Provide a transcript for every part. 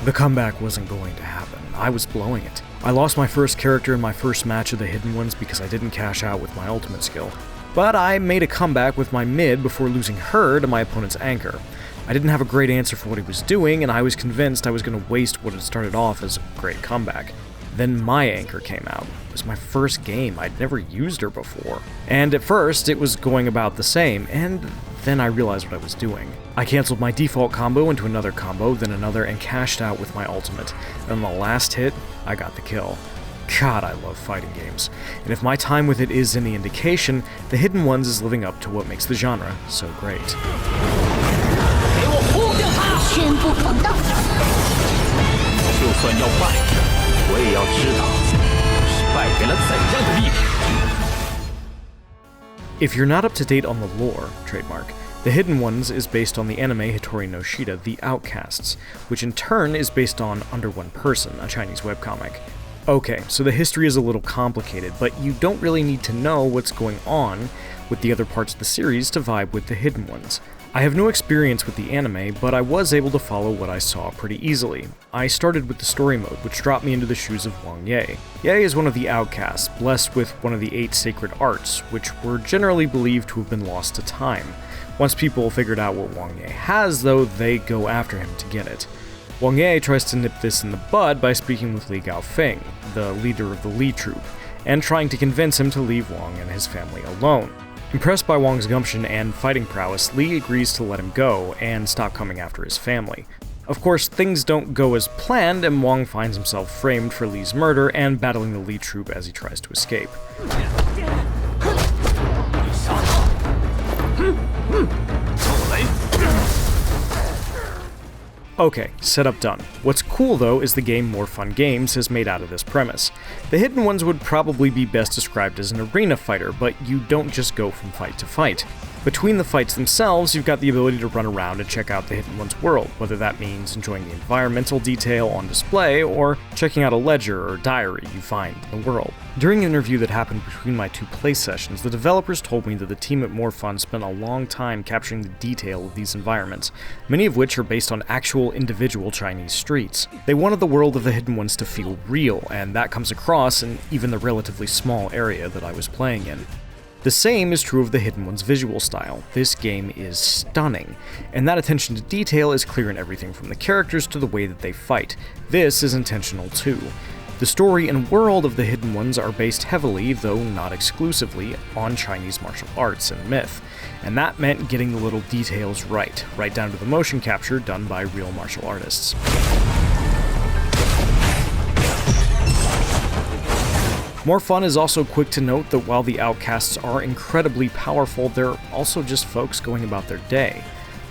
The comeback wasn't going to happen. I was blowing it. I lost my first character in my first match of the Hidden Ones because I didn't cash out with my ultimate skill. But I made a comeback with my mid before losing her to my opponent's anchor. I didn't have a great answer for what he was doing, and I was convinced I was going to waste what had started off as a great comeback. Then my anchor came out. It was my first game. I'd never used her before. And at first, it was going about the same, and then I realized what I was doing. I canceled my default combo into another combo, then another, and cashed out with my ultimate. And on the last hit, I got the kill. God, I love fighting games. And if my time with it is any indication, The Hidden Ones is living up to what makes the genre so great. 宣布放荡。就算要败，我也要知道是败给了怎样的力量。 If you're not up to date on the lore, trademark, The Hidden Ones is based on the anime Hitori No Shita, The Outcasts, which in turn is based on Under One Person, a Chinese webcomic. Okay, so the history is a little complicated, but you don't really need to know what's going on with the other parts of the series to vibe with The Hidden Ones. I have no experience with the anime, but I was able to follow what I saw pretty easily. I started with the story mode, which dropped me into the shoes of Wang Ye. Ye is one of the outcasts, blessed with one of the 8 sacred arts, which were generally believed to have been lost to time. Once people figured out what Wang Ye has, though, they go after him to get it. Wang Ye tries to nip this in the bud by speaking with Li Gaofeng, the leader of the Li troop, and trying to convince him to leave Wang and his family alone. Impressed by Wang's gumption and fighting prowess, Li agrees to let him go and stop coming after his family. Of course, things don't go as planned, and Wang finds himself framed for Li's murder and battling the Li troop as he tries to escape. Okay, setup done. What's cool though is the game More Fun Games has made out of this premise. The Hidden Ones would probably be best described as an arena fighter, but you don't just go from fight to fight. Between the fights themselves, you've got the ability to run around and check out the Hidden One's world, whether that means enjoying the environmental detail on display or checking out a ledger or diary you find in the world. During an interview that happened between my 2 play sessions, the developers told me that the team at More Fun spent a long time capturing the detail of these environments, many of which are based on actual individual Chinese streets. They wanted the world of the Hidden Ones to feel real, and that comes across in even the relatively small area that I was playing in. The same is true of the Hidden One's visual style. This game is stunning, and that attention to detail is clear in everything from the characters to the way that they fight. This is intentional too. The story and world of the Hidden Ones are based heavily, though not exclusively, on Chinese martial arts and myth, and that meant getting the little details right down to the motion capture done by real martial artists. More Fun is also quick to note that while the Outcasts are incredibly powerful, they're also just folks going about their day.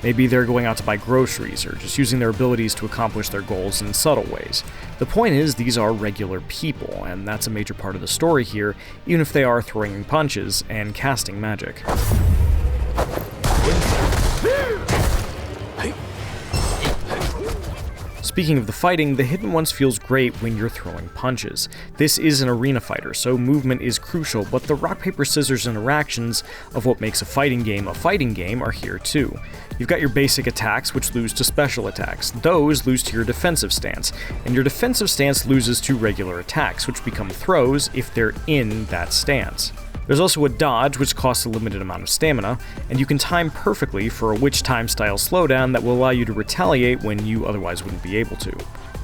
Maybe they're going out to buy groceries, or just using their abilities to accomplish their goals in subtle ways. The point is, these are regular people, and that's a major part of the story here, even if they are throwing punches and casting magic. Speaking of the fighting, the Hidden Ones feels great when you're throwing punches. This is an arena fighter, so movement is crucial, but the rock, paper, scissors interactions of what makes a fighting game are here too. You've got your basic attacks, which lose to special attacks. Those lose to your defensive stance, and your defensive stance loses to regular attacks, which become throws if they're in that stance. There's also a dodge, which costs a limited amount of stamina, and you can time perfectly for a witch time style slowdown that will allow you to retaliate when you otherwise wouldn't be able to.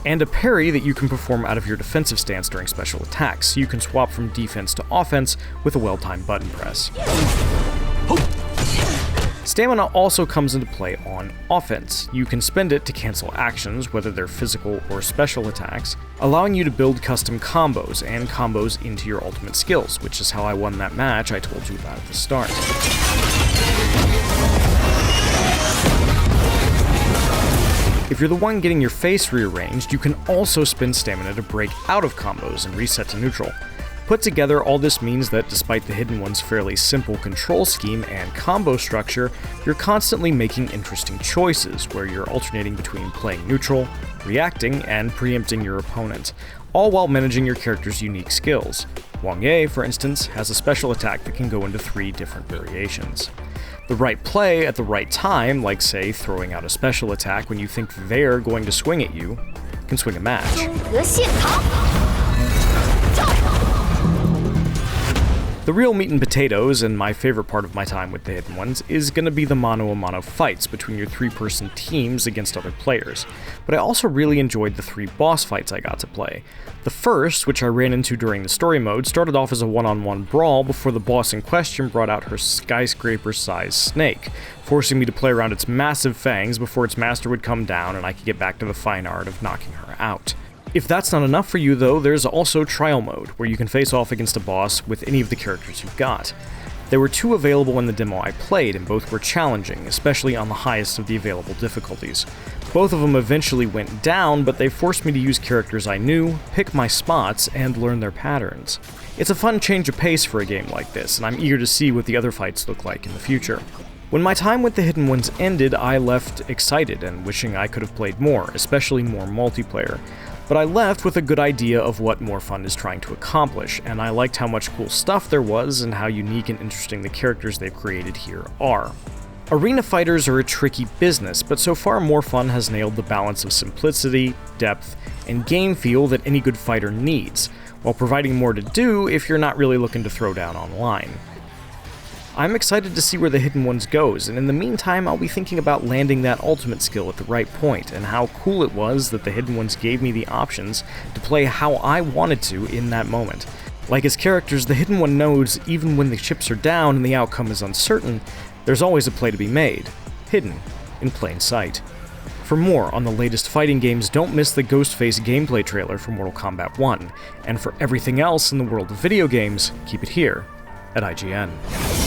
And a parry that you can perform out of your defensive stance during special attacks, so you can swap from defense to offense with a well-timed button press. Stamina also comes into play on offense. You can spend it to cancel actions, whether they're physical or special attacks, allowing you to build custom combos and combos into your ultimate skills, which is how I won that match I told you about at the start. If you're the one getting your face rearranged, you can also spend stamina to break out of combos and reset to neutral. Put together, all this means that despite the Hidden One's fairly simple control scheme and combo structure, you're constantly making interesting choices, where you're alternating between playing neutral, reacting, and preempting your opponent, all while managing your character's unique skills. Wang Ye, for instance, has a special attack that can go into 3 different variations. The right play at the right time, like say throwing out a special attack when you think they're going to swing at you, can swing a match. 得现逃。 The real meat and potatoes, and my favorite part of my time with the Hidden Ones, is going to be the mano-a-mano fights between your 3-person teams against other players. But I also really enjoyed the 3 boss fights I got to play. The first, which I ran into during the story mode, started off as a one-on-one brawl before the boss in question brought out her skyscraper-sized snake, forcing me to play around its massive fangs before its master would come down and I could get back to the fine art of knocking her out. If that's not enough for you though, there's also Trial Mode, where you can face off against a boss with any of the characters you've got. There were 2 available in the demo I played, and both were challenging, especially on the highest of the available difficulties. Both of them eventually went down, but they forced me to use characters I knew, pick my spots, and learn their patterns. It's a fun change of pace for a game like this, and I'm eager to see what the other fights look like in the future. When my time with the Hidden Ones ended, I left excited and wishing I could have played more, especially more multiplayer. But I left with a good idea of what More Fun is trying to accomplish, and I liked how much cool stuff there was and how unique and interesting the characters they've created here are. Arena fighters are a tricky business, but so far More Fun has nailed the balance of simplicity, depth, and game feel that any good fighter needs, while providing more to do if you're not really looking to throw down online. I'm excited to see where the Hidden Ones goes, and in the meantime I'll be thinking about landing that ultimate skill at the right point, and how cool it was that the Hidden Ones gave me the options to play how I wanted to in that moment. Like his characters, the Hidden One knows even when the chips are down and the outcome is uncertain, there's always a play to be made, hidden in plain sight. For more on the latest fighting games, don't miss the Ghostface gameplay trailer for Mortal Kombat 1, and for everything else in the world of video games, keep it here at IGN.